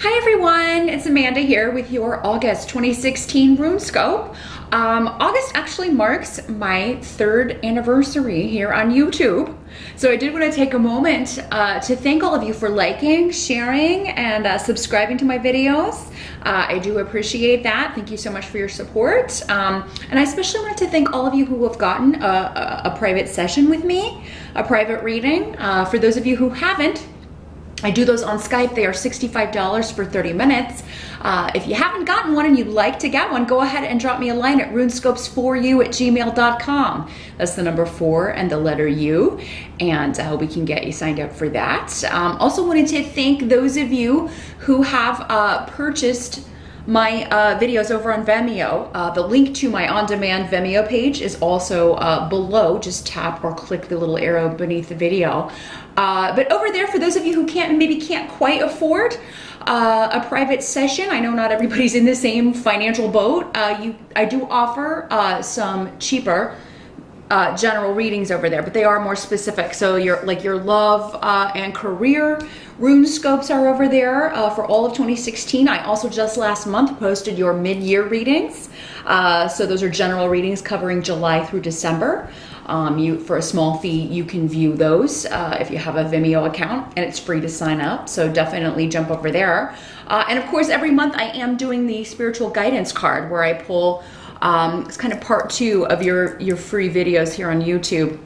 Hi everyone, it's Amanda here with your August 2016 Runescope. August actually marks my 3rd anniversary here on YouTube. So I did want to take a moment to thank all of you for liking, sharing, and subscribing to my videos. I do appreciate that. Thank you so much for your support. And I especially wanted to thank all of you who have gotten a private session with me, a private reading. For those of you who haven't, I do those on Skype. They are $65 for 30 minutes. If you haven't gotten one and you'd like to get one, go ahead and drop me a line at runescopes4u@gmail.com. That's the number 4 and the letter U, and we can get you signed up for that. Also wanted to thank those of you who have purchased my videos over on Vimeo. The link to my on-demand Vimeo page is also below. Just tap or click the little arrow beneath the video. But over there, for those of you who maybe can't quite afford a private session, I know not everybody's in the same financial boat. I do offer some cheaper general readings over there, but they are more specific. So your love and career Runescopes are over there for all of 2016. I also just last month posted your mid-year readings. So those are general readings covering July through December. For a small fee, you can view those if you have a Vimeo account, and it's free to sign up. So definitely jump over there. And of course, every month I am doing the spiritual guidance card where I pull it's kind of part 2 of your free videos here on YouTube.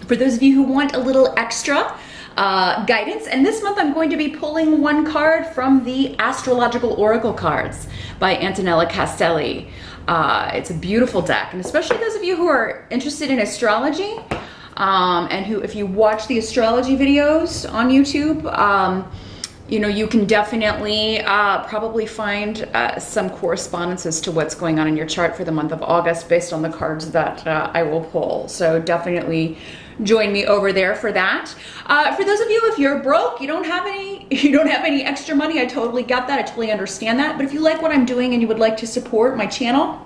For those of you who want a little extra guidance, and this month I'm going to be pulling one card from the Astrological Oracle cards by Antonella Castelli. It's a beautiful deck, and especially those of you who are interested in astrology, and who, if you watch the astrology videos on YouTube, you know, you can definitely probably find some correspondences to what's going on in your chart for the month of August based on the cards that I will pull. So definitely join me over there for that. For those of you, if you're broke, you don't have any extra money, I totally get that. I totally understand that. But if you like what I'm doing and you would like to support my channel,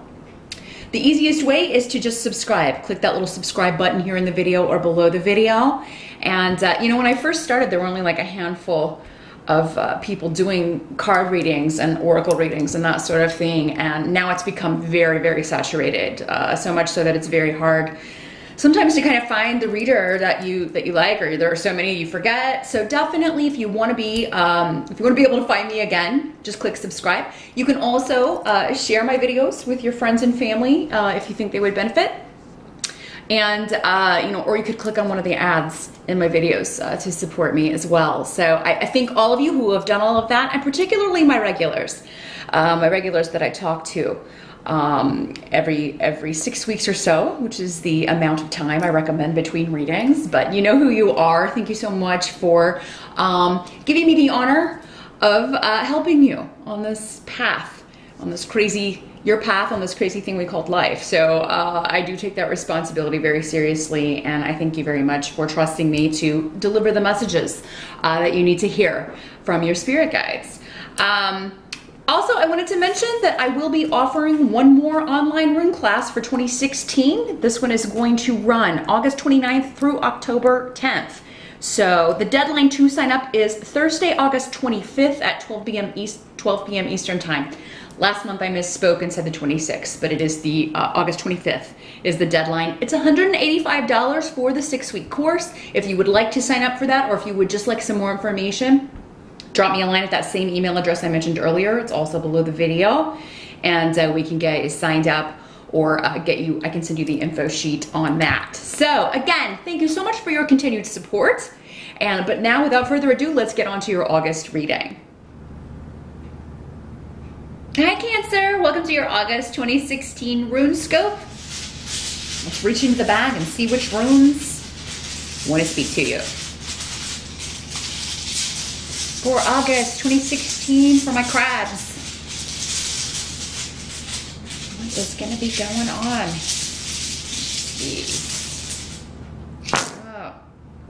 the easiest way is to just subscribe. Click that little subscribe button here in the video or below the video. And you know, when I first started, there were only like a handful of people doing card readings and oracle readings and that sort of thing, and now it's become very, very saturated. So much so that it's very hard sometimes to kind of find the reader that you like, or there are so many you forget. So definitely, if you want to be able to find me again, just click subscribe. You can also share my videos with your friends and family if you think they would benefit. And you know, or you could click on one of the ads in my videos to support me as well. So I thank all of you who have done all of that, and particularly my regulars that I talk to every 6 weeks or so, which is the amount of time I recommend between readings. But you know who you are. Thank you so much for giving me the honor of helping you on this path, on this crazy thing we called life. So I do take that responsibility very seriously, and I thank you very much for trusting me to deliver the messages that you need to hear from your spirit guides. Also, I wanted to mention that I will be offering one more online rune class for 2016. This one is going to run August 29th through October 10th. So the deadline to sign up is Thursday, August 25th at 12 p.m. Eastern Time. Last month I misspoke and said the 26th, but it is the August 25th is the deadline. It's $185 for the 6-week course. If you would like to sign up for that, or if you would just like some more information, drop me a line at that same email address I mentioned earlier. It's also below the video, and we can get you signed up, or I can send you the info sheet on that. So again, thank you so much for your continued support. But now, without further ado, let's get on to your August reading. Hi Cancer, welcome to your August 2016 Runescope. Let's reach into the bag and see which runes want to speak to you. For August 2016, for my crabs, what is going to be going on? Let's see. Oh,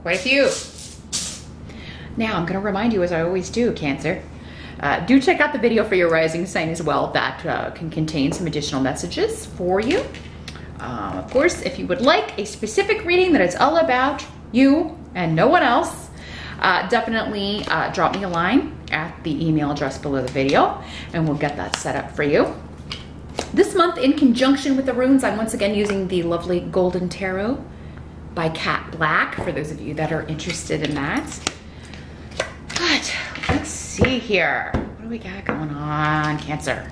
quite a few. Now, I'm going to remind you, as I always do, Cancer, do check out the video for your rising sign as well. That can contain some additional messages for you. Of course, if you would like a specific reading that is all about you and no one else, definitely drop me a line at the email address below the video, and we'll get that set up for you. This month, in conjunction with the runes, I'm once again using the lovely Golden Tarot by Cat Black, for those of you that are interested in that. But let's see here. What do we got going on, Cancer?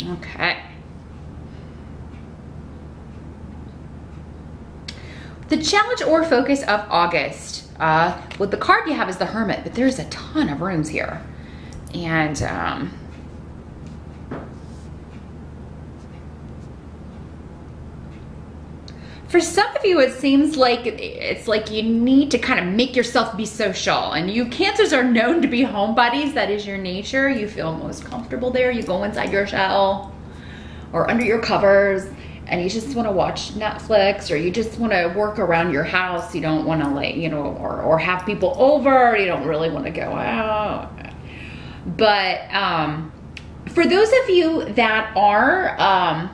Okay. The challenge or focus of August. Well, the card you have is the Hermit, but there's a ton of runes here. And for some of you, it seems like it's like you need to kind of make yourself be social. And you Cancers are known to be homebodies. That is your nature. You feel most comfortable there. You go inside your shell or under your covers, and you just want to watch Netflix, or you just want to work around your house. You don't want to, like, you know, or have people over. You don't really want to go out. But for those of you that are,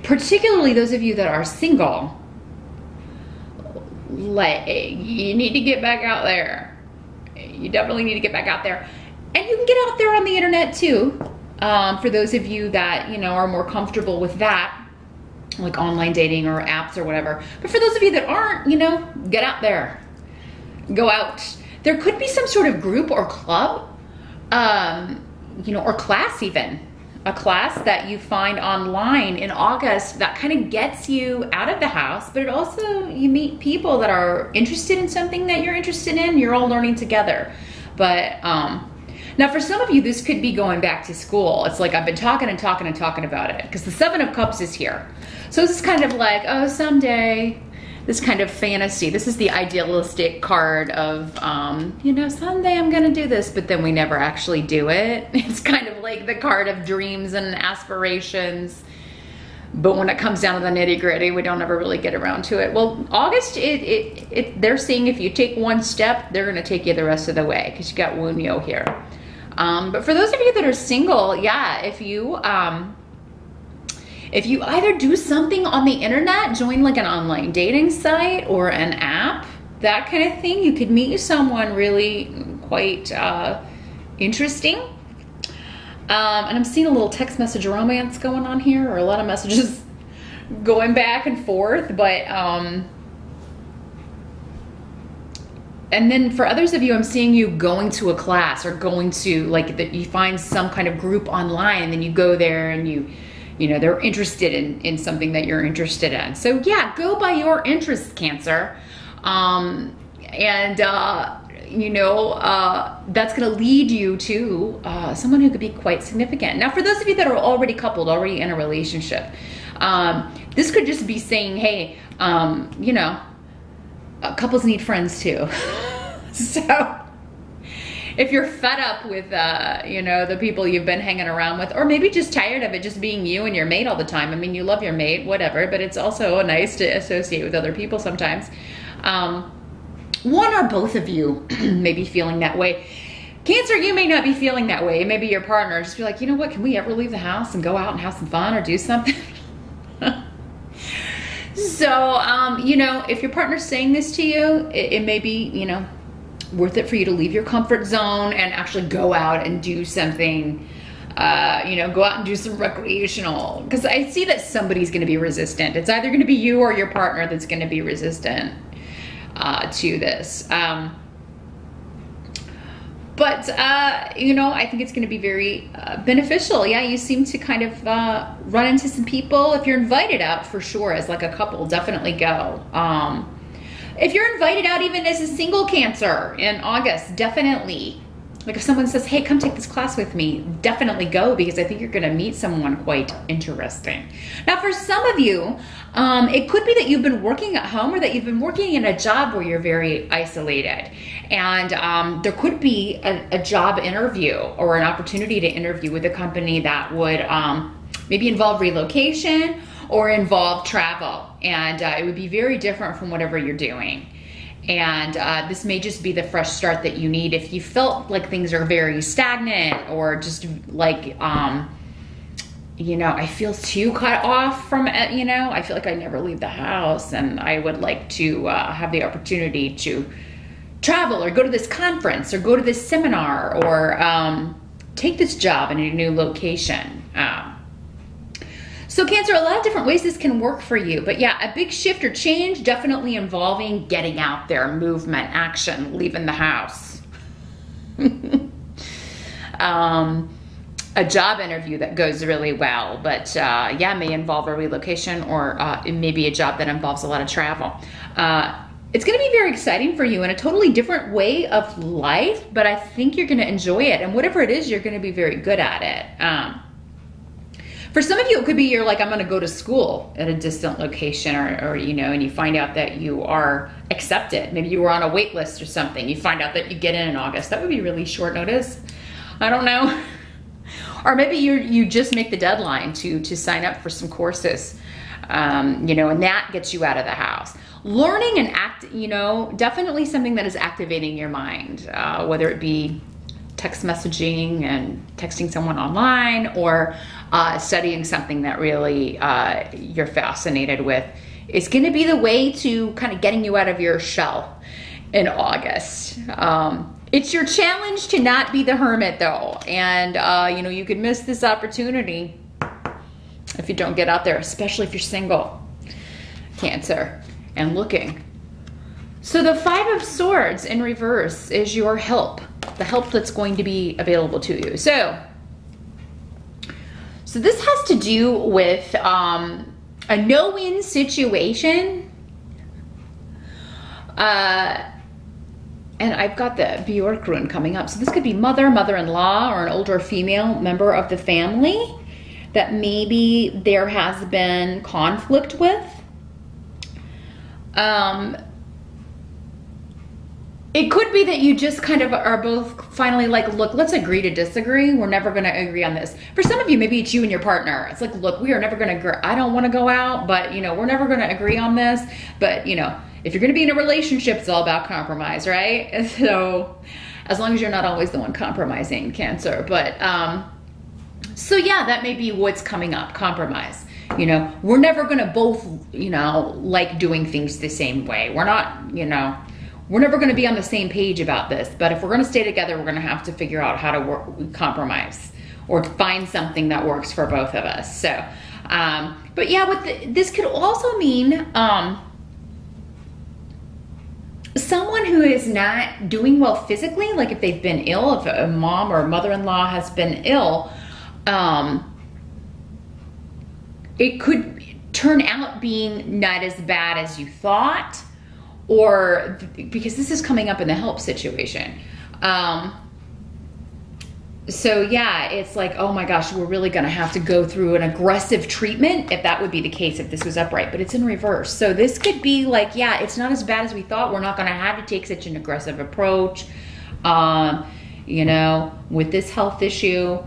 particularly those of you that are single, like, you need to get back out there. You definitely need to get back out there. And you can get out there on the internet too. For those of you that, you know, are more comfortable with that, like online dating or apps or whatever. But for those of you that aren't, you know, get out there. Go out. There could be some sort of group or club, you know, or class even. A class that you find online in August that kind of gets you out of the house, but it also, you meet people that are interested in something that you're interested in. You're all learning together. But now for some of you, this could be going back to school. It's like I've been talking and talking and talking about it, because the Seven of Cups is here. So this is kind of like, oh, someday, this kind of fantasy. This is the idealistic card of, you know, someday I'm gonna do this, but then we never actually do it. It's kind of like the card of dreams and aspirations. But when it comes down to the nitty gritty, we don't ever really get around to it. Well, August, they're seeing if you take one step, they're gonna take you the rest of the way, because you got Wunyo here. But for those of you that are single, yeah, if you either do something on the internet, join like an online dating site or an app, that kind of thing, you could meet someone really quite interesting. And I'm seeing a little text message romance going on here, or a lot of messages going back and forth. But and then for others of you, I'm seeing you going to a class, or going to, like, that you find some kind of group online, and then you go there and you know, they're interested in something that you're interested in. So yeah, go by your interests, Cancer. You know, that's gonna lead you to someone who could be quite significant. Now, for those of you that are already coupled, already in a relationship, this could just be saying, hey, you know, couples need friends too. So if you're fed up with, you know, the people you've been hanging around with, or maybe just tired of it just being you and your mate all the time. I mean, you love your mate, whatever, but it's also nice to associate with other people sometimes. One or both of you may be feeling that way. Cancer, you may not be feeling that way. Maybe your partner just be like, you know what, can we ever leave the house and go out and have some fun or do something? So, you know, if your partner's saying this to you, it may be, you know, worth it for you to leave your comfort zone and actually go out and do something, you know, go out and do some recreational, because I see that somebody's going to be resistant. It's either going to be you or your partner that's going to be resistant to this. But, you know, I think it's going to be very beneficial. Yeah, you seem to kind of run into some people. If you're invited out, for sure, as like a couple, definitely go. If you're invited out even as a single Cancer in August, definitely. Like if someone says, hey, come take this class with me, definitely go, because I think you're gonna meet someone quite interesting. Now for some of you, it could be that you've been working at home, or that you've been working in a job where you're very isolated. And there could be a job interview or an opportunity to interview with a company that would maybe involve relocation or involve travel. And it would be very different from whatever you're doing. And this may just be the fresh start that you need if you felt like things are very stagnant, or just like you know, I feel too cut off from it, you know, I feel like I never leave the house, and I would like to have the opportunity to travel or go to this conference or go to this seminar or take this job in a new location. So Cancer, a lot of different ways this can work for you, but yeah, a big shift or change definitely involving getting out there, movement, action, leaving the house. A job interview that goes really well, but yeah, may involve a relocation, or it may be a job that involves a lot of travel. It's gonna be very exciting for you in a totally different way of life, but I think you're gonna enjoy it, and whatever it is, you're gonna be very good at it. For some of you, it could be you're like, I'm gonna go to school at a distant location, or you know, and you find out that you are accepted. Maybe you were on a wait list or something. You find out that you get in August. That would be really short notice. I don't know. Or maybe you just make the deadline to sign up for some courses, you know, and that gets you out of the house. Learning and you know, definitely something that is activating your mind, whether it be text messaging and texting someone online, or studying something that really you're fascinated with. It's gonna be the way to kind of getting you out of your shell in August. It's your challenge to not be the hermit though. And you know, you could miss this opportunity if you don't get out there, especially if you're single, Cancer, and looking. So the Five of Swords in reverse is your help, the help that's going to be available to you. So this has to do with a no-win situation. And I've got the Bjork rune coming up. So this could be mother, mother-in-law, or an older female member of the family that maybe there has been conflict with. It could be that you just kind of are both finally like, look, let's agree to disagree. We're never going to agree on this. For some of you, maybe it's you and your partner. It's like, look, we are never going to agree. I don't want to go out, but you know, we're never going to agree on this. But you know, if you're going to be in a relationship, it's all about compromise, right? And so as long as you're not always the one compromising, Cancer. But so yeah, that may be what's coming up, compromise. You know, we're never going to both, you know, like doing things the same way. We're not, you know, we're never going to be on the same page about this, but if we're going to stay together, we're going to have to figure out how to compromise or find something that works for both of us. So, but yeah, this could also mean someone who is not doing well physically, like if they've been ill, if a mom or mother-in-law has been ill, it could turn out being not as bad as you thought, or because this is coming up in the help situation. So yeah, it's like, oh my gosh, we're really gonna have to go through an aggressive treatment, if that would be the case, if this was upright, but it's in reverse. So this could be like, yeah, it's not as bad as we thought. We're not gonna have to take such an aggressive approach, you know, with this health issue.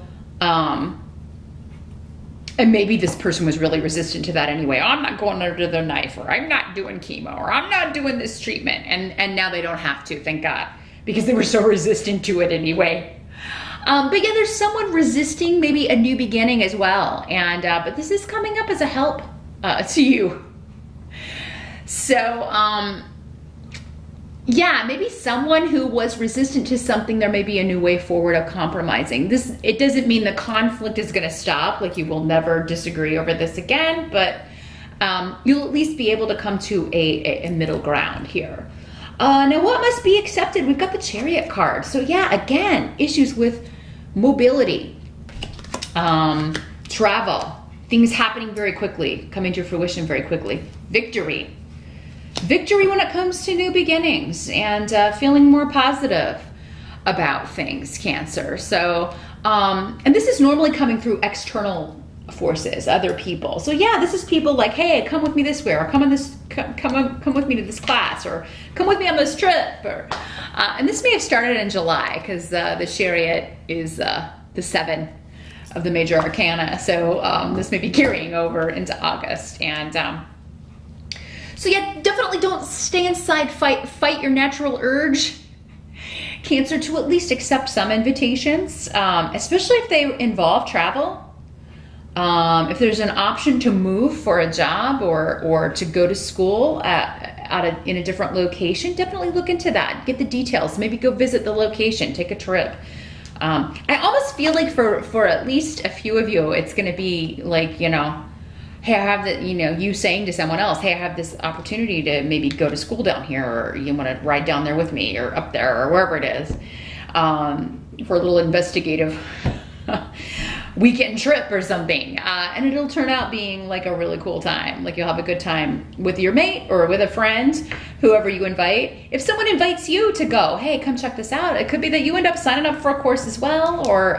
And maybe this person was really resistant to that anyway. I'm not going under the knife, or I'm not doing chemo, or I'm not doing this treatment. And now they don't have to, thank God, because they were so resistant to it anyway. But yeah, there's someone resisting maybe a new beginning as well. And but this is coming up as a help to you. So yeah, maybe someone who was resistant to something, there may be a new way forward of compromising. It doesn't mean the conflict is gonna stop, like you will never disagree over this again, but you'll at least be able to come to a middle ground here. Now what must be accepted? We've got the Chariot card. So yeah, again, issues with mobility, travel, things happening very quickly, coming to fruition very quickly, victory when it comes to new beginnings, and feeling more positive about things, Cancer. So, and this is normally coming through external forces, other people. So yeah, this is people like, hey, come with me this way, or come with me to this class, or come with me on this trip, or and this may have started in July, because the Chariot is the 7 of the major arcana. So this may be carrying over into August. And so yeah, definitely don't stay inside, fight your natural urge, Cancer, to at least accept some invitations, especially if they involve travel. If there's an option to move for a job or to go to school in a different location, definitely look into that. Get the details. Maybe go visit the location. Take a trip. I almost feel like for at least a few of you, it's going to be like, you know, hey, I have the, you know, you saying to someone else, hey, I have this opportunity to maybe go to school down here, or you want to ride down there with me, or up there, or wherever it is, for a little investigative weekend trip or something. And it'll turn out being like a really cool time. Like you'll have a good time with your mate or with a friend, whoever you invite. If someone invites you to go, hey, come check this out, it could be that you end up signing up for a course as well, or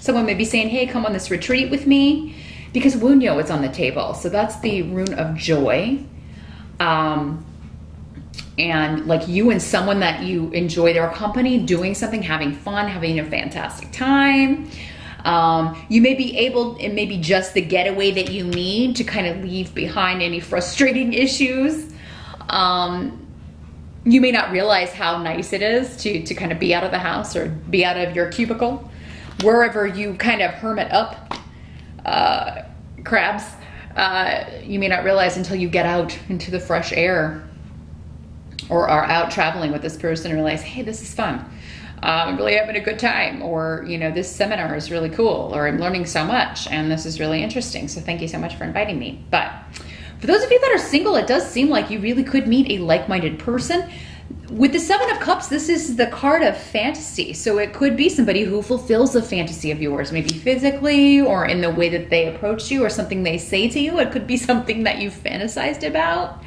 someone may be saying, hey, come on this retreat with me, because Wunyo is on the table. So that's the rune of joy. And like you and someone that you enjoy their company, doing something, having fun, having a fantastic time. You may be able, it may be just the getaway that you need to kind of leave behind any frustrating issues. You may not realize how nice it is to kind of be out of the house or be out of your cubicle, wherever you kind of hermit up, crabs. You may not realize until you get out into the fresh air or are out traveling with this person and realize, hey, this is fun. I'm really having a good time, or, you know, this seminar is really cool, or I'm learning so much and this is really interesting. So thank you so much for inviting me. But for those of you that are single, it does seem like you really could meet a like-minded person. With the Seven of Cups, this is the card of fantasy. So it could be somebody who fulfills a fantasy of yours, maybe physically or in the way that they approach you or something they say to you. It could be something that you've fantasized about.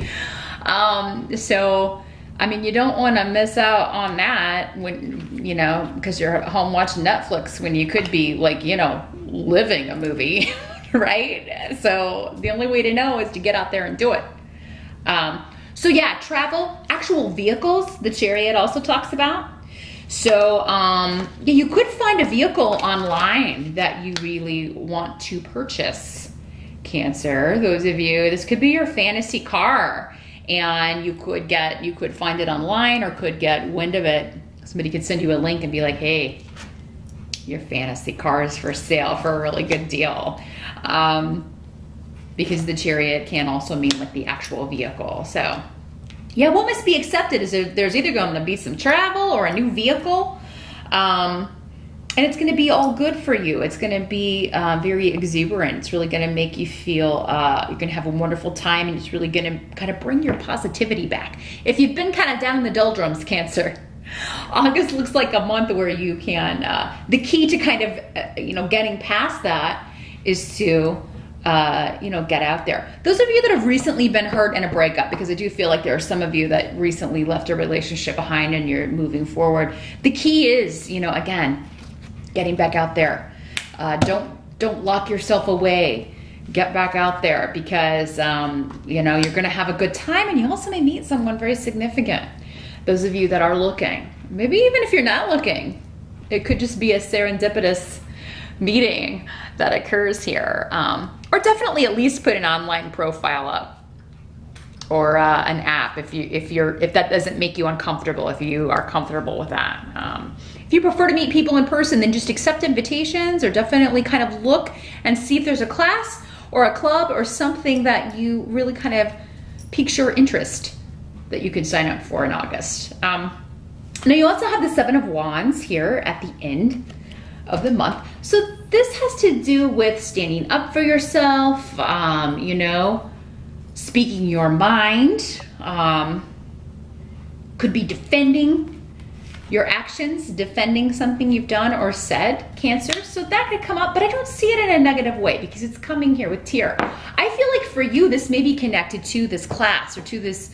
So I mean, you don't want to miss out on that when, you know, because you're at home watching Netflix when you could be like, you know, living a movie, right? So the only way to know is to get out there and do it. So yeah, travel, actual vehicles, the Chariot also talks about. So yeah, you could find a vehicle online that you really want to purchase, Cancer. Those of you, this could be your fantasy car. And you could find it online or could get wind of it. Somebody could send you a link and be like, hey, your fantasy car is for sale for a really good deal. Because the Chariot can also mean like the actual vehicle. So yeah, what must be accepted is there's either going to be some travel or a new vehicle. And it's going to be all good for you. It's going to be very exuberant. It's really going to make you feel you're going to have a wonderful time, and it's really going to kind of bring your positivity back. If you've been kind of down in the doldrums, Cancer, August looks like a month where you can, the key to kind of, you know, getting past that is to, you know, get out there. Those of you that have recently been hurt in a breakup, because I do feel like there are some of you that recently left a relationship behind and you're moving forward. The key is, you know, again, getting back out there. Don't lock yourself away. Get back out there, because you know, you're gonna have a good time, and you also may meet someone very significant. Those of you that are looking, maybe even if you're not looking, it could just be a serendipitous meeting that occurs here. Or definitely at least put an online profile up, or an app if that doesn't make you uncomfortable, if you are comfortable with that. If you prefer to meet people in person, then just accept invitations, or definitely kind of look and see if there's a class or a club or something that you really kind of piques your interest that you could sign up for in August. Now you also have the Seven of Wands here at the end of the month. So this has to do with standing up for yourself, you know, speaking your mind, could be defending your actions, defending something you've done or said, Cancer. So that could come up, but I don't see it in a negative way, because it's coming here with tear. I feel like for you, this may be connected to this class or to this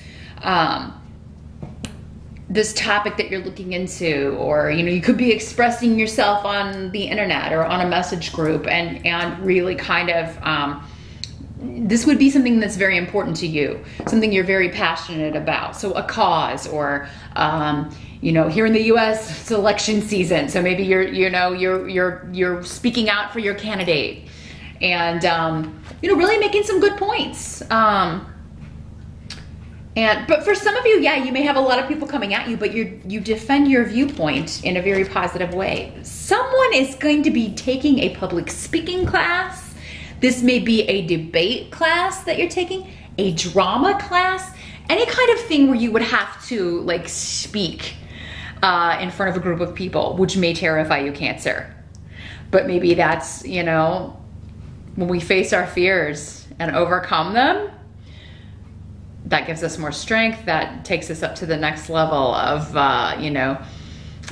this topic that you're looking into, or, you know, you could be expressing yourself on the internet or on a message group, and really kind of, this would be something that's very important to you, something you're very passionate about. So a cause, or, you know, here in the U.S. it's election season, so maybe you're speaking out for your candidate, and you know, really making some good points. But for some of you, yeah, you may have a lot of people coming at you, but you defend your viewpoint in a very positive way. Someone is going to be taking a public speaking class. This may be a debate class that you're taking, a drama class, any kind of thing where you would have to like speak in front of a group of people, which may terrify you, Cancer. But maybe that's, you know, when we face our fears and overcome them, that gives us more strength. That takes us up to the next level of, you know,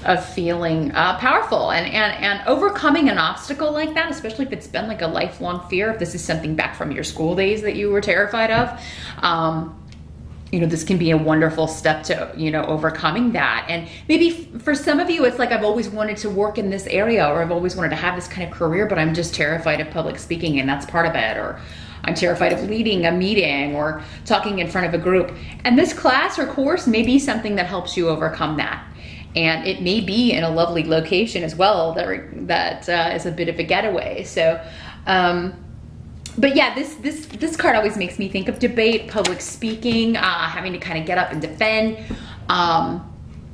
of feeling powerful and overcoming an obstacle like that, especially if it's been like a lifelong fear, if this is something back from your school days that you were terrified of. You know, this can be a wonderful step to, you know, overcoming that. And maybe for some of you, it's like, I've always wanted to work in this area, or I've always wanted to have this kind of career, but I'm just terrified of public speaking, and that's part of it. Or I'm terrified of leading a meeting or talking in front of a group. And this class or course may be something that helps you overcome that. And it may be in a lovely location as well that is a bit of a getaway. So, but yeah, this card always makes me think of debate, public speaking, having to kind of get up and defend,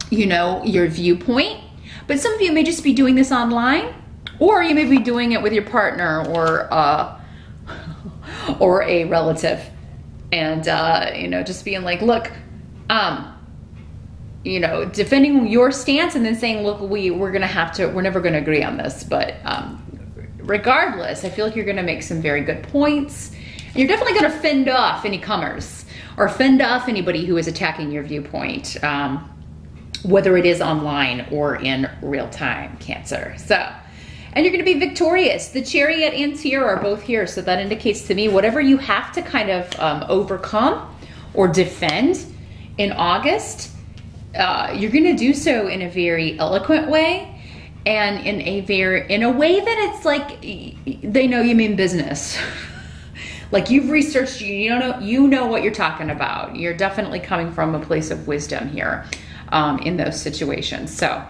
you know, your viewpoint. But some of you may just be doing this online, or you may be doing it with your partner or a relative, and you know, just being like, look, you know, defending your stance, and then saying, look, we're never gonna agree on this, but regardless, I feel like you're gonna make some very good points, and you're definitely gonna fend off any comers or fend off anybody who is attacking your viewpoint, whether it is online or in real time, Cancer. So, and you're gonna be victorious. The Chariot and Tear are both here, so that indicates to me whatever you have to kind of overcome or defend in August, you're gonna do so in a very eloquent way, and in a way that it's like they know you mean business. Like you've researched, you know what you're talking about. You're definitely coming from a place of wisdom here in those situations. So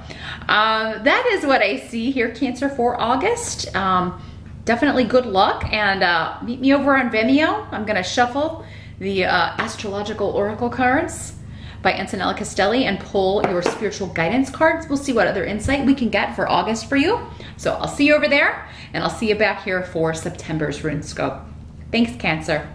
that is what I see here, Cancer, for August. Definitely good luck, and meet me over on Vimeo. I'm gonna shuffle the astrological oracle cards by Antonella Castelli and pull your spiritual guidance cards. We'll see what other insight we can get for August for you. So I'll see you over there, and I'll see you back here for September's Runescope. Thanks, Cancer.